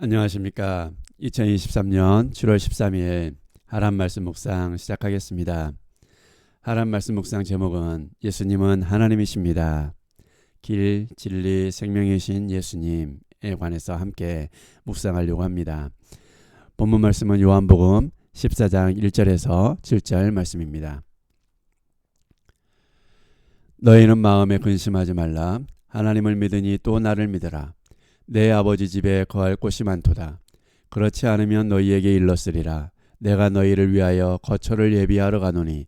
안녕하십니까. 2023년 7월 13일 하람 말씀 묵상 시작하겠습니다. 하람 말씀 묵상 제목은 예수님은 하나님이십니다. 길, 진리, 생명이신 예수님에 관해서 함께 묵상하려고 합니다. 본문 말씀은 요한복음 14장 1절에서 7절 말씀입니다. 너희는 마음에 근심하지 말라. 하나님을 믿으니 또 나를 믿으라. 내 아버지 집에 거할 곳이 많도다. 그렇지 않으면 너희에게 일렀으리라. 내가 너희를 위하여 거처를 예비하러 가노니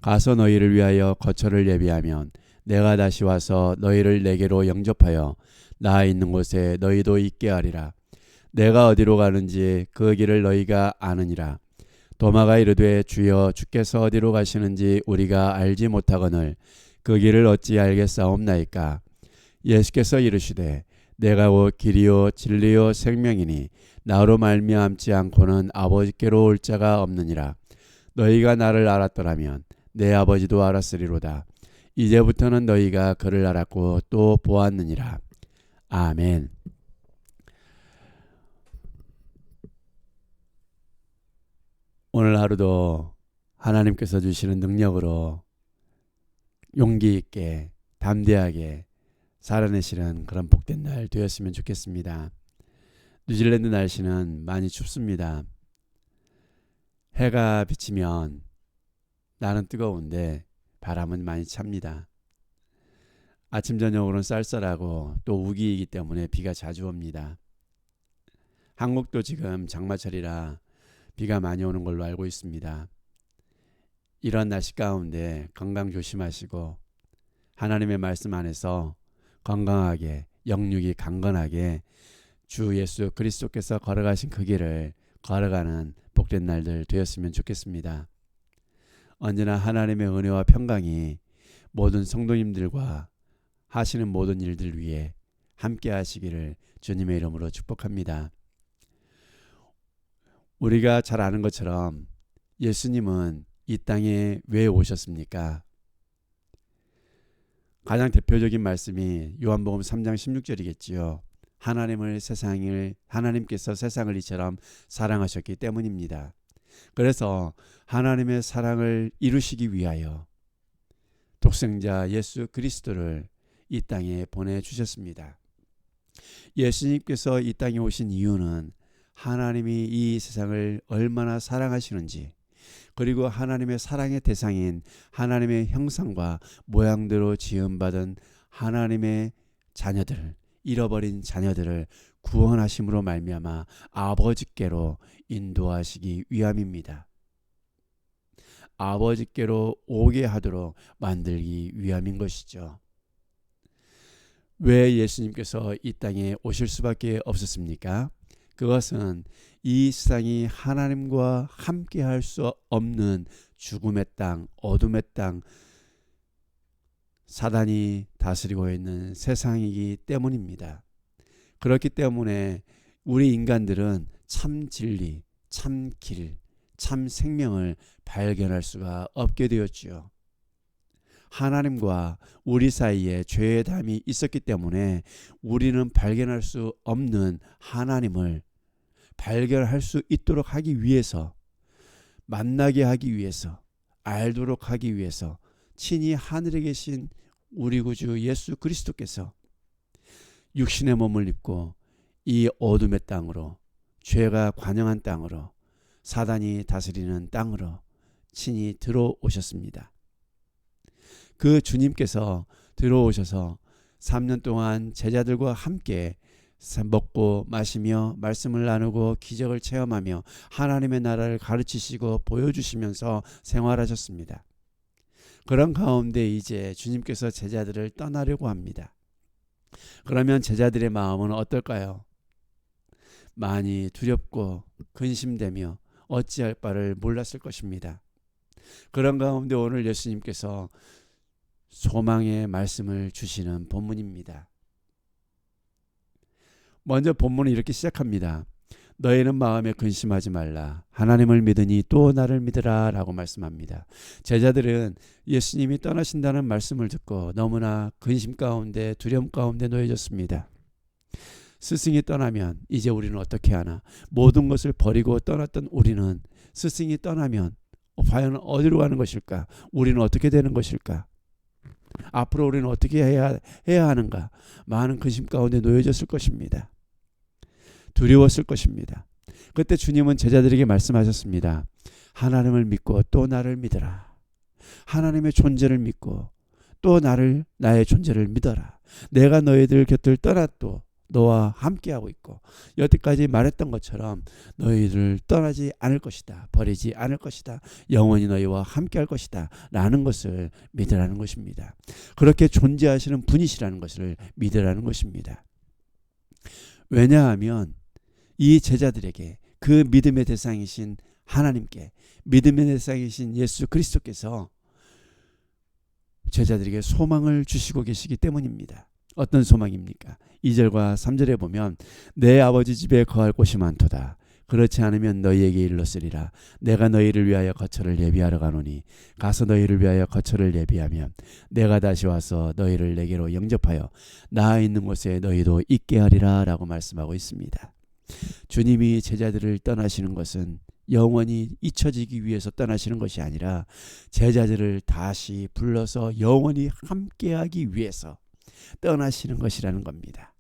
가서 너희를 위하여 거처를 예비하면 내가 다시 와서 너희를 내게로 영접하여 나 있는 곳에 너희도 있게 하리라. 내가 어디로 가는지 그 길을 너희가 아느니라. 도마가 이르되 주여 주께서 어디로 가시는지 우리가 알지 못하거늘 그 길을 어찌 알겠사옵나이까. 예수께서 이르시되 내가 곧 길이요 진리요 생명이니 나로 말미암지 않고는 아버지께로 올 자가 없느니라. 너희가 나를 알았더라면 내 아버지도 알았으리로다. 이제부터는 너희가 그를 알았고 또 보았느니라. 아멘. 오늘 하루도 하나님께서 주시는 능력으로 용기 있게 담대하게 살아내시는 그런 복된 날 되었으면 좋겠습니다. 뉴질랜드 날씨는 많이 춥습니다. 해가 비치면 날은 뜨거운데 바람은 많이 찹니다. 아침 저녁으로는 쌀쌀하고 또 우기이기 때문에 비가 자주 옵니다. 한국도 지금 장마철이라 비가 많이 오는 걸로 알고 있습니다. 이런 날씨 가운데 건강 조심하시고 하나님의 말씀 안에서 건강하게 영육이 강건하게 주 예수 그리스도께서 걸어가신 그 길을 걸어가는 복된 날들 되었으면 좋겠습니다. 언제나 하나님의 은혜와 평강이 모든 성도님들과 하시는 모든 일들 위해 함께 하시기를 주님의 이름으로 축복합니다. 우리가 잘 아는 것처럼 예수님은 이 땅에 왜 오셨습니까? 가장 대표적인 말씀이 요한복음 3장 16절이겠지요. 하나님께서 세상을 이처럼 사랑하셨기 때문입니다. 그래서 하나님의 사랑을 이루시기 위하여 독생자 예수 그리스도를 이 땅에 보내주셨습니다. 예수님께서 이 땅에 오신 이유는 하나님이 이 세상을 얼마나 사랑하시는지, 그리고 하나님의 사랑의 대상인 하나님의 형상과 모양대로 지음받은 하나님의 자녀들, 잃어버린 자녀들을 구원하심으로 말미암아 아버지께로 인도하시기 위함입니다. 아버지께로 오게 하도록 만들기 위함인 것이죠. 왜 예수님께서 이 땅에 오실 수밖에 없었습니까? 그것은 이 세상이 하나님과 함께 할 수 없는 죽음의 땅, 어둠의 땅, 사단이 다스리고 있는 세상이기 때문입니다. 그렇기 때문에 우리 인간들은 참 진리, 참 길, 참 생명을 발견할 수가 없게 되었지요. 하나님과 우리 사이에 죄의 담이 있었기 때문에 우리는 발견할 수 없는 하나님을 발견할 수 있도록 하기 위해서, 만나게 하기 위해서, 알도록 하기 위해서 친히 하늘에 계신 우리 구주 예수 그리스도께서 육신의 몸을 입고 이 어둠의 땅으로, 죄가 관영한 땅으로, 사단이 다스리는 땅으로 친히 들어오셨습니다. 그 주님께서 들어오셔서 3년 동안 제자들과 함께 먹고 마시며 말씀을 나누고 기적을 체험하며 하나님의 나라를 가르치시고 보여주시면서 생활하셨습니다. 그런 가운데 이제 주님께서 제자들을 떠나려고 합니다. 그러면 제자들의 마음은 어떨까요? 많이 두렵고 근심되며 어찌할 바를 몰랐을 것입니다. 그런 가운데 오늘 예수님께서 소망의 말씀을 주시는 본문입니다. 먼저 본문은 이렇게 시작합니다. 너희는 마음에 근심하지 말라. 하나님을 믿으니 또 나를 믿으라 라고 말씀합니다. 제자들은 예수님이 떠나신다는 말씀을 듣고 너무나 근심 가운데 두려움 가운데 놓여졌습니다. 스승이 떠나면 이제 우리는 어떻게 하나? 모든 것을 버리고 떠났던 우리는 스승이 떠나면 과연 어디로 가는 것일까? 우리는 어떻게 되는 것일까? 앞으로 우리는 어떻게 해야 하는가? 많은 근심 가운데 놓여졌을 것입니다. 두려웠을 것입니다. 그때 주님은 제자들에게 말씀하셨습니다. 하나님을 믿고 또 나를 믿어라. 하나님의 존재를 믿고 또 나의 존재를 믿어라. 내가 너희들 곁을 떠나도 너와 함께하고 있고 여태까지 말했던 것처럼 너희를 떠나지 않을 것이다. 버리지 않을 것이다. 영원히 너희와 함께할 것이다. 라는 것을 믿으라는 것입니다. 그렇게 존재하시는 분이시라는 것을 믿으라는 것입니다. 왜냐하면 이 제자들에게 그 믿음의 대상이신 하나님께 믿음의 대상이신 예수 그리스도께서 제자들에게 소망을 주시고 계시기 때문입니다. 어떤 소망입니까? 2절과 3절에 보면 내 아버지 집에 거할 곳이 많도다. 그렇지 않으면 너희에게 일렀으리라. 내가 너희를 위하여 거처를 예비하러 가노니 가서 너희를 위하여 거처를 예비하면 내가 다시 와서 너희를 내게로 영접하여 나 있는 곳에 너희도 있게 하리라 라고 말씀하고 있습니다. 주님이 제자들을 떠나시는 것은 영원히 잊혀지기 위해서 떠나시는 것이 아니라 제자들을 다시 불러서 영원히 함께하기 위해서 떠나시는 것이라는 겁니다.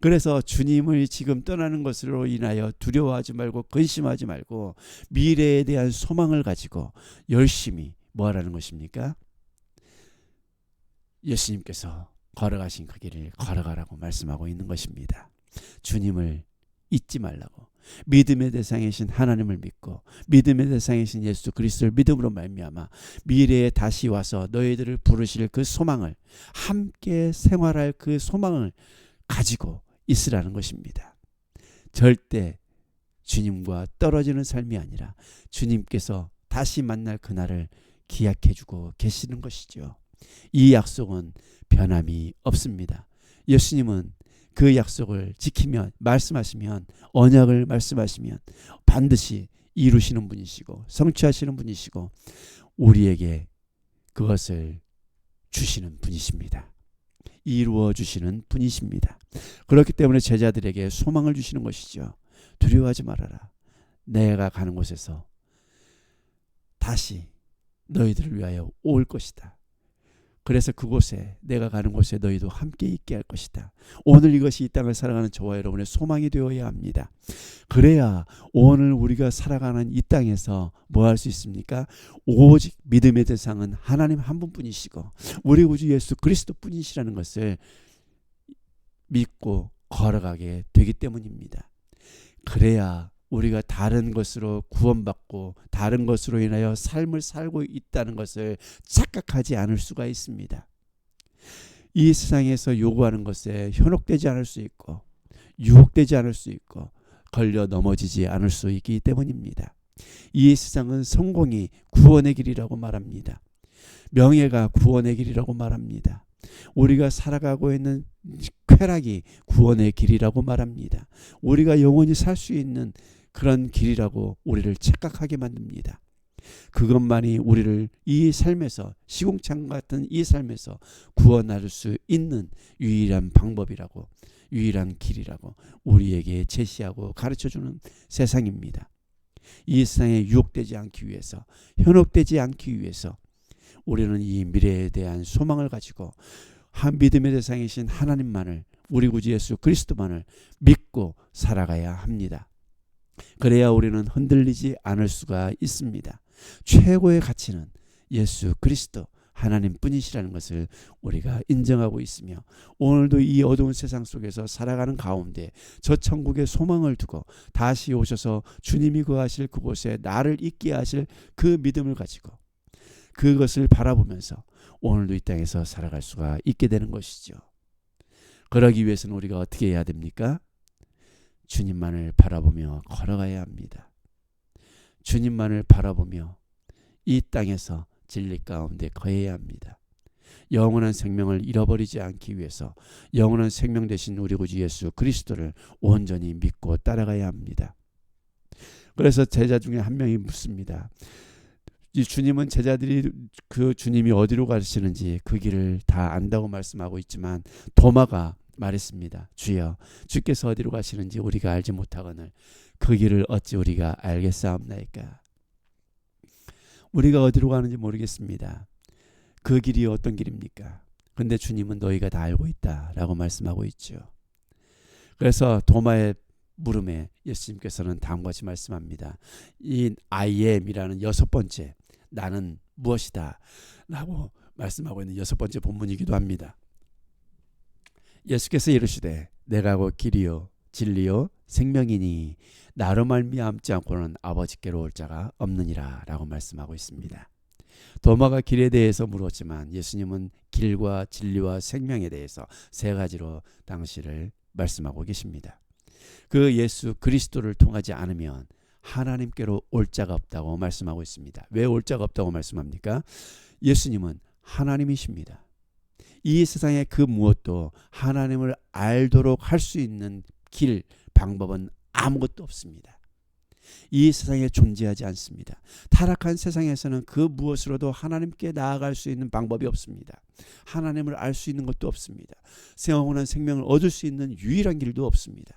그래서 주님을 지금 떠나는 것으로 인하여 두려워하지 말고 근심하지 말고 미래에 대한 소망을 가지고 열심히 뭐하라는 것입니까? 예수님께서 걸어가신 그 길을 걸어가라고 말씀하고 있는 것입니다. 주님을 잊지 말라고. 믿음의 대상이신 하나님을 믿고 믿음의 대상이신 예수 그리스도를 믿음으로 말미암아 미래에 다시 와서 너희들을 부르실 그 소망을 함께 생활할 그 소망을 가지고 있으라는 것입니다. 절대 주님과 떨어지는 삶이 아니라 주님께서 다시 만날 그날을 기약해주고 계시는 것이죠. 이 약속은 변함이 없습니다. 예수님은 그 약속을 지키면 말씀하시면 언약을 말씀하시면 반드시 이루시는 분이시고 성취하시는 분이시고 우리에게 그것을 주시는 분이십니다. 이루어 주시는 분이십니다. 그렇기 때문에 제자들에게 소망을 주시는 것이죠. 두려워하지 말아라. 내가 가는 곳에서 다시 너희들을 위하여 올 것이다. 그래서 그곳에 내가 가는 곳에 너희도 함께 있게 할 것이다. 오늘 이것이 이 땅을 살아가는 저와 여러분의 소망이 되어야 합니다. 그래야 오늘 우리가 살아가는 이 땅에서 뭐 할 수 있습니까? 오직 믿음의 대상은 하나님 한 분뿐이시고 우리 구주 예수 그리스도 뿐이시라는 것을 믿고 걸어가게 되기 때문입니다. 그래야 우리가 다른 것으로 구원받고 다른 것으로 인하여 삶을 살고 있다는 것을 착각하지 않을 수가 있습니다. 이 세상에서 요구하는 것에 현혹되지 않을 수 있고 유혹되지 않을 수 있고 걸려 넘어지지 않을 수 있기 때문입니다. 이 세상은 성공이 구원의 길이라고 말합니다. 명예가 구원의 길이라고 말합니다. 우리가 살아가고 있는 쾌락이 구원의 길이라고 말합니다. 우리가 영원히 살 수 있는 그런 길이라고 우리를 착각하게 만듭니다. 그것만이 우리를 이 삶에서 시궁창 같은 이 삶에서 구원할 수 있는 유일한 방법이라고 유일한 길이라고 우리에게 제시하고 가르쳐주는 세상입니다. 이 세상에 유혹되지 않기 위해서 현혹되지 않기 위해서 우리는 이 미래에 대한 소망을 가지고 한 믿음의 대상이신 하나님만을 우리 구주 예수 그리스도만을 믿고 살아가야 합니다. 그래야 우리는 흔들리지 않을 수가 있습니다. 최고의 가치는 예수 그리스도 하나님 뿐이시라는 것을 우리가 인정하고 있으며 오늘도 이 어두운 세상 속에서 살아가는 가운데 저 천국의 소망을 두고 다시 오셔서 주님이 거하실 그곳에 나를 있게 하실 그 믿음을 가지고 그것을 바라보면서 오늘도 이 땅에서 살아갈 수가 있게 되는 것이죠. 그러기 위해서는 우리가 어떻게 해야 됩니까? 주님만을 바라보며 걸어가야 합니다. 주님만을 바라보며 이 땅에서 진리 가운데 거해야 합니다. 영원한 생명을 잃어버리지 않기 위해서 영원한 생명 되신 우리 구주 예수 그리스도를 온전히 믿고 따라가야 합니다. 그래서 제자 중에 한 명이 묻습니다. 이 주님은 제자들이 그 주님이 어디로 가시는지 그 길을 다 안다고 말씀하고 있지만 도마가 말했습니다. 주여, 주께서 어디로 가시는지 우리가 알지 못하거늘 그 길을 어찌 우리가 알겠사옵나이까. 우리가 어디로 가는지 모르겠습니다. 그 길이 어떤 길입니까? 근데 주님은 너희가 다 알고 있다라고 말씀하고 있죠. 그래서 도마의 물음에 예수님께서는 다음과 같이 말씀합니다. 이 I am이라는 6번째, 나는 무엇이다 라고 말씀하고 있는 6번째 본문이기도 합니다. 예수께서 이르시되 내가 곧 길이요 진리요 생명이니 나로 말미암지 않고는 아버지께로 올 자가 없느니라 라고 말씀하고 있습니다. 도마가 길에 대해서 물었지만 예수님은 길과 진리와 생명에 대해서 3가지로 당시를 말씀하고 계십니다. 그 예수 그리스도를 통하지 않으면 하나님께로 올 자가 없다고 말씀하고 있습니다. 왜 올 자가 없다고 말씀합니까? 예수님은 하나님이십니다. 이 세상의 그 무엇도 하나님을 알도록 할 수 있는 길, 방법은 아무것도 없습니다. 이 세상에 존재하지 않습니다. 타락한 세상에서는 그 무엇으로도 하나님께 나아갈 수 있는 방법이 없습니다. 하나님을 알 수 있는 것도 없습니다. 영원한 생명을 얻을 수 있는 유일한 길도 없습니다.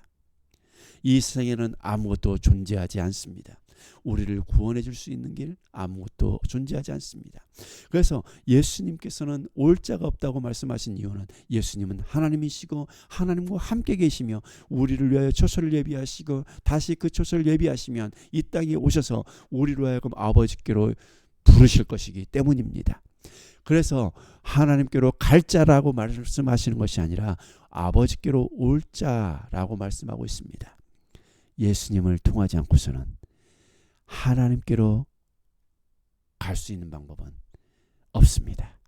이 세상에는 아무것도 존재하지 않습니다. 우리를 구원해 줄 수 있는 길 아무것도 존재하지 않습니다. 그래서 예수님께서는 올 자가 없다고 말씀하신 이유는 예수님은 하나님이시고 하나님과 함께 계시며 우리를 위하여 초소를 예비하시고 다시 그 초소를 예비하시면 이 땅에 오셔서 우리로 하여금 아버지께로 부르실 것이기 때문입니다. 그래서 하나님께로 갈 자라고 말씀하시는 것이 아니라 아버지께로 올 자라고 말씀하고 있습니다. 예수님을 통하지 않고서는 하나님께로 갈 수 있는 방법은 없습니다.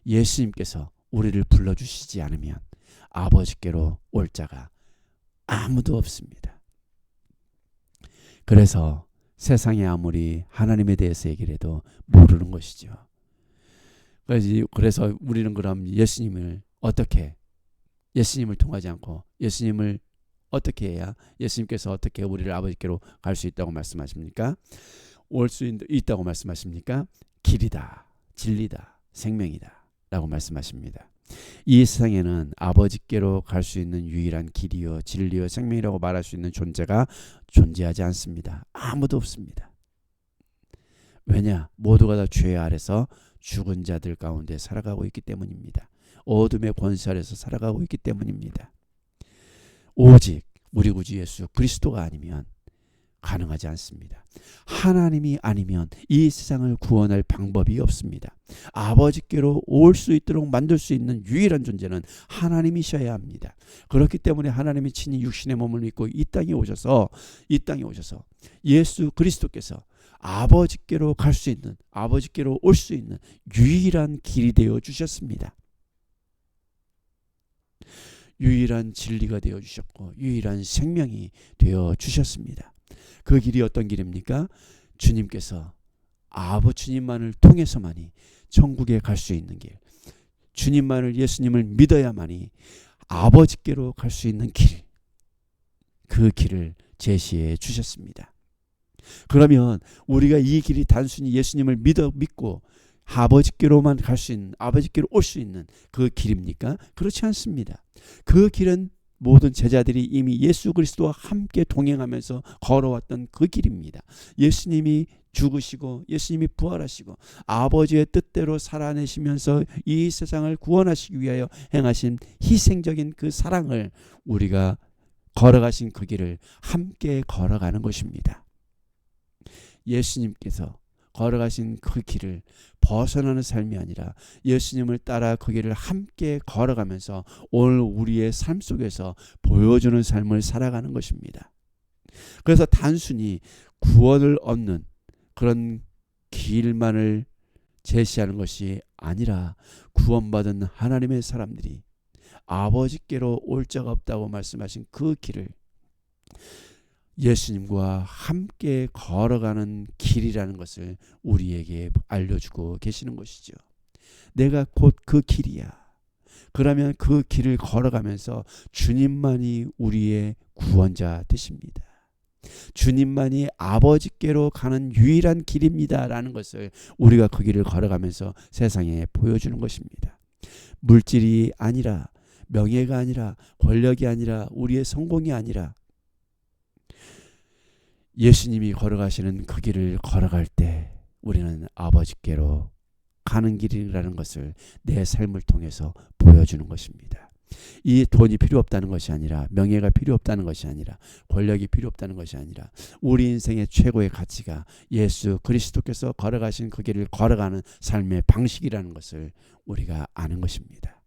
예수님께서 우리를 불러주시지 않으면 아버지께로 올 자가 아무도 없습니다. 그래서 세상에 아무리 하나님에 대해서 얘기를 해도 모르는 것이죠. 그래서 우리는 그럼 예수님을 통하지 않고 예수님을 어떻게 해야 예수님께서 어떻게 우리를 아버지께로 갈 수 있다고 말씀하십니까? 올 수 있다고 말씀하십니까? 길이다, 진리다, 생명이다 라고 말씀하십니다. 이 세상에는 아버지께로 갈 수 있는 유일한 길이요 진리요 생명이라고 말할 수 있는 존재가 존재하지 않습니다. 아무도 없습니다. 왜냐? 모두가 다 죄 아래서 죽은 자들 가운데 살아가고 있기 때문입니다. 어둠의 권세 아래서 살아가고 있기 때문입니다. 오직 우리 구주 예수 그리스도가 아니면 가능하지 않습니다. 하나님이 아니면 이 세상을 구원할 방법이 없습니다. 아버지께로 올 수 있도록 만들 수 있는 유일한 존재는 하나님이셔야 합니다. 그렇기 때문에 하나님이 친히 육신의 몸을 입고 이 땅에 오셔서 예수 그리스도께서 아버지께로 갈 수 있는, 아버지께로 올 수 있는 유일한 길이 되어 주셨습니다. 유일한 진리가 되어 주셨고 유일한 생명이 되어 주셨습니다. 그 길이 어떤 길입니까? 주님께서 주님만을 통해서만이 천국에 갈 수 있는 길, 주님만을 예수님을 믿어야만이 아버지께로 갈 수 있는 길, 그 길을 제시해 주셨습니다. 그러면 우리가 이 길이 단순히 예수님을 믿고 아버지께로만 갈 수 있는, 아버지께로 올 수 있는 그 길입니까? 그렇지 않습니다. 그 길은 모든 제자들이 이미 예수 그리스도와 함께 동행하면서 걸어왔던 그 길입니다. 예수님이 죽으시고 예수님이 부활하시고 아버지의 뜻대로 살아내시면서 이 세상을 구원하시기 위하여 행하신 희생적인 그 사랑을 우리가 걸어가신 그 길을 함께 걸어가는 것입니다. 예수님께서 걸어가신 그 길을 벗어나는 삶이 아니라 예수님을 따라 그 길을 함께 걸어가면서 오늘 우리의 삶 속에서 보여주는 삶을 살아가는 것입니다. 그래서 단순히 구원을 얻는 그런 길만을 제시하는 것이 아니라 구원받은 하나님의 사람들이 아버지께로 올 자가 없다고 말씀하신 그 길을 예수님과 함께 걸어가는 길이라는 것을 우리에게 알려주고 계시는 것이죠. 내가 곧 그 길이야. 그러면 그 길을 걸어가면서 주님만이 우리의 구원자 되십니다. 주님만이 아버지께로 가는 유일한 길입니다 라는 것을 우리가 그 길을 걸어가면서 세상에 보여주는 것입니다. 물질이 아니라 명예가 아니라, 권력이 아니라, 우리의 성공이 아니라 예수님이 걸어가시는 그 길을 걸어갈 때 우리는 아버지께로 가는 길이라는 것을 내 삶을 통해서 보여주는 것입니다. 이 돈이 필요 없다는 것이 아니라, 명예가 필요 없다는 것이 아니라, 권력이 필요 없다는 것이 아니라, 우리 인생의 최고의 가치가 예수 그리스도께서 걸어가신 그 길을 걸어가는 삶의 방식이라는 것을 우리가 아는 것입니다.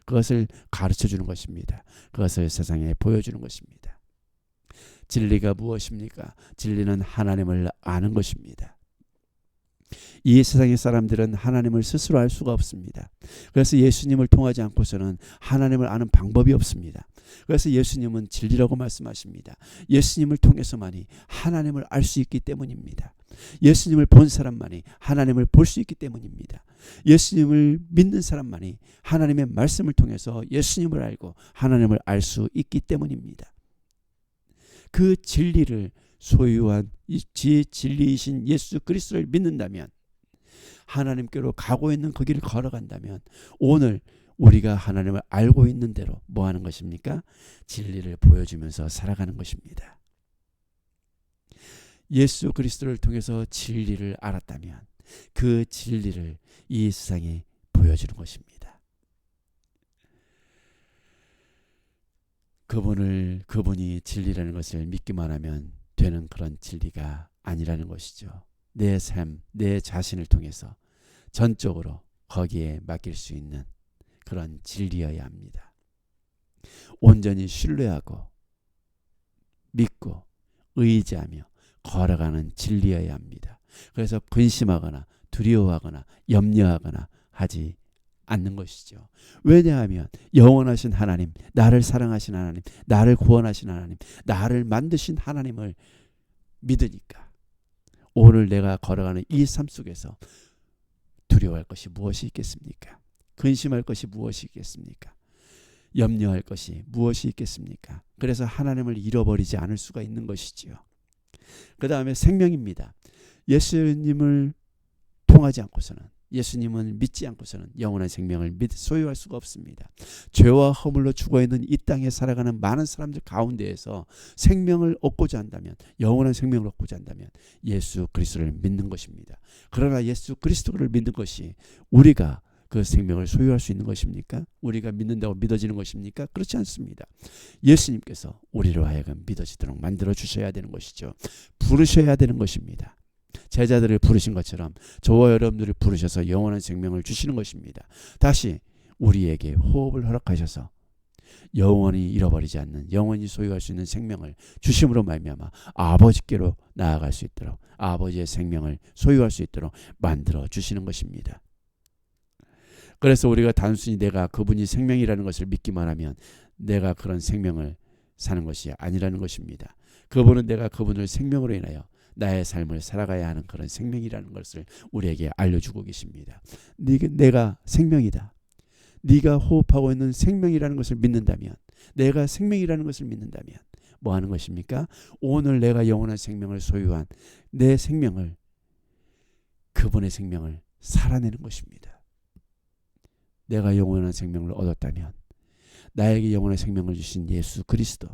그것을 가르쳐 주는 것입니다. 그것을 세상에 보여주는 것입니다. 진리가 무엇입니까? 진리는 하나님을 아는 것입니다. 이 세상의 사람들은 하나님을 스스로 알 수가 없습니다. 그래서 예수님을 통하지 않고서는 하나님을 아는 방법이 없습니다. 그래서 예수님은 진리라고 말씀하십니다. 예수님을 통해서만이 하나님을 알 수 있기 때문입니다. 예수님을 본 사람만이 하나님을 볼 수 있기 때문입니다. 예수님을 믿는 사람만이 하나님의 말씀을 통해서 예수님을 알고 하나님을 알 수 있기 때문입니다. 그 진리를 소유한 진리이신 예수 그리스도를 믿는다면, 하나님께로 가고 있는 그 길을 걸어간다면, 오늘 우리가 하나님을 알고 있는 대로 뭐 하는 것입니까? 진리를 보여주면서 살아가는 것입니다. 예수 그리스도를 통해서 진리를 알았다면 그 진리를 이 세상에 보여주는 것입니다. 그분이 진리라는 것을 믿기만 하면 되는 그런 진리가 아니라는 것이죠. 내 삶, 내 자신을 통해서 전적으로 거기에 맡길 수 있는 그런 진리여야 합니다. 온전히 신뢰하고 믿고 의지하며 걸어가는 진리여야 합니다. 그래서 근심하거나 두려워하거나 염려하거나 하지 않는 것이죠. 왜냐하면 영원하신 하나님, 나를 사랑하신 하나님, 나를 구원하신 하나님, 나를 만드신 하나님을 믿으니까 오늘 내가 걸어가는 이 삶 속에서 두려워할 것이 무엇이 있겠습니까? 근심할 것이 무엇이 있겠습니까? 염려할 것이 무엇이 있겠습니까? 그래서 하나님을 잃어버리지 않을 수가 있는 것이지요. 그 다음에 생명입니다. 예수님을 통하지 않고서는, 예수님은 믿지 않고서는 영원한 생명을 소유할 수가 없습니다. 죄와 허물로 죽어있는 이 땅에 살아가는 많은 사람들 가운데에서 생명을 얻고자 한다면, 영원한 생명을 얻고자 한다면 예수 그리스도를 믿는 것입니다. 그러나 예수 그리스도를 믿는 것이 우리가 그 생명을 소유할 수 있는 것입니까? 우리가 믿는다고 믿어지는 것입니까? 그렇지 않습니다. 예수님께서 우리로 하여금 믿어지도록 만들어 주셔야 되는 것이죠. 부르셔야 되는 것입니다. 제자들을 부르신 것처럼 저와 여러분들을 부르셔서 영원한 생명을 주시는 것입니다. 다시 우리에게 호흡을 허락하셔서 영원히 잃어버리지 않는, 영원히 소유할 수 있는 생명을 주심으로 말미암아 아버지께로 나아갈 수 있도록, 아버지의 생명을 소유할 수 있도록 만들어 주시는 것입니다. 그래서 우리가 단순히 내가 그분이 생명이라는 것을 믿기만 하면 내가 그런 생명을 사는 것이 아니라는 것입니다. 그분은 내가 그분을 생명으로 인하여 나의 삶을 살아가야 하는 그런 생명이라는 것을 우리에게 알려주고 계십니다. 내가 생명이다. 네가 호흡하고 있는 생명이라는 것을 믿는다면, 내가 생명이라는 것을 믿는다면 뭐 하는 것입니까? 오늘 내가 영원한 생명을 소유한 내 생명을, 그분의 생명을 살아내는 것입니다. 내가 영원한 생명을 얻었다면 나에게 영원한 생명을 주신 예수 그리스도,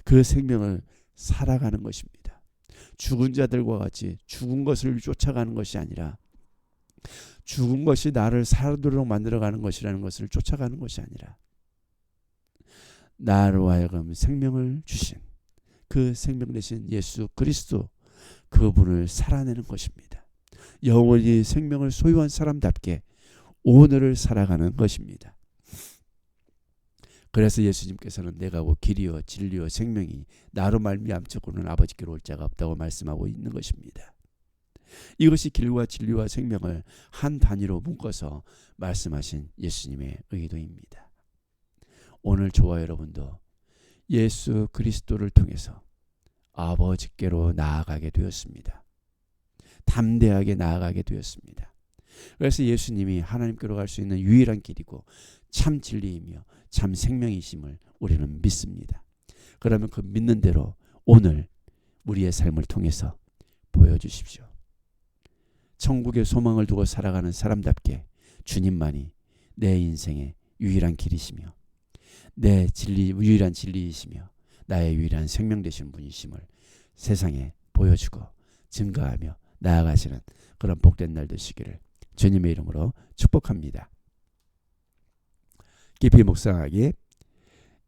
그 생명을 살아가는 것입니다. 죽은 자들과 같이 죽은 것을 쫓아가는 것이 아니라, 죽은 것이 나를 살도록 만들어가는 것이라는 것을 쫓아가는 것이 아니라, 나로 하여금 생명을 주신 그 생명 되신 예수 그리스도, 그분을 살아내는 것입니다. 영원히 생명을 소유한 사람답게 오늘을 살아가는 것입니다. 그래서 예수님께서는 내가 곧 길이요 진리요 생명이 나로 말미암고는 아버지께로 올 자가 없다고 말씀하고 있는 것입니다. 이것이 길과 진리와 생명을 한 단위로 묶어서 말씀하신 예수님의 의도입니다. 오늘 저와 여러분도 예수 그리스도를 통해서 아버지께로 나아가게 되었습니다. 담대하게 나아가게 되었습니다. 그래서 예수님이 하나님께로 갈 수 있는 유일한 길이고 참 진리이며 참 생명이심을 우리는 믿습니다. 그러면 그 믿는 대로 오늘 우리의 삶을 통해서 보여주십시오. 천국의 소망을 두고 살아가는 사람답게 주님만이 내 인생의 유일한 길이시며 내 유일한 진리이시며 나의 유일한 생명 되시는 분이심을 세상에 보여주고 증거하며 나아가시는 그런 복된 날 되시기를 주님의 이름으로 축복합니다. 깊이 묵상하기.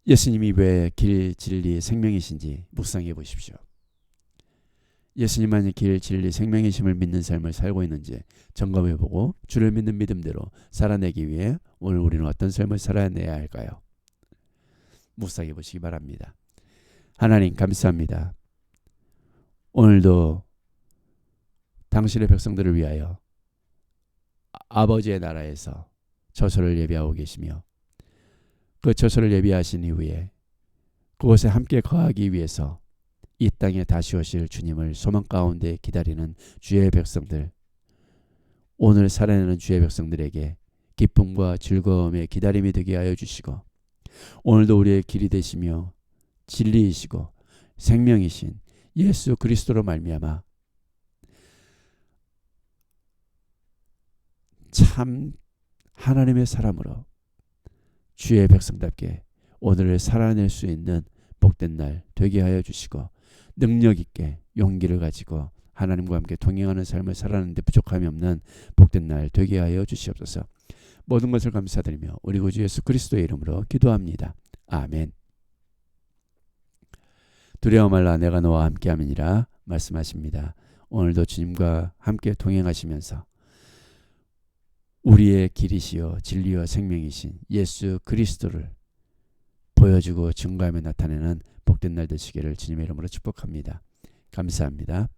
예수님이 왜 길, 진리, 생명이신지 묵상해 보십시오. 예수님만이 길, 진리, 생명이심을 믿는 삶을 살고 있는지 점검해보고 주를 믿는 믿음대로 살아내기 위해 오늘 우리는 어떤 삶을 살아내야 할까요? 묵상해 보시기 바랍니다. 하나님 감사합니다. 오늘도 당신의 백성들을 위하여 아버지의 나라에서 처소를 예비하고 계시며 그 처소를 예비하신 이후에 그곳에 함께 거하기 위해서 이 땅에 다시 오실 주님을 소망 가운데 기다리는 주의 백성들, 오늘 살아내는 주의 백성들에게 기쁨과 즐거움의 기다림이 되게 하여 주시고 오늘도 우리의 길이 되시며 진리이시고 생명이신 예수 그리스도로 말미암아 참 하나님의 사람으로 주의 백성답게 오늘을 살아낼 수 있는 복된 날 되게 하여 주시고 능력 있게 용기를 가지고 하나님과 함께 동행하는 삶을 살아내는데 부족함이 없는 복된 날 되게 하여 주시옵소서. 모든 것을 감사드리며 우리 구주 예수 그리스도의 이름으로 기도합니다. 아멘. 두려워 말라 내가 너와 함께함이니라 말씀하십니다. 오늘도 주님과 함께 동행하시면서 우리의 길이시요 진리와 생명이신 예수 그리스도를 보여주고 증거하며 나타내는 복된 날 되시기를 주님의 이름으로 축복합니다. 감사합니다.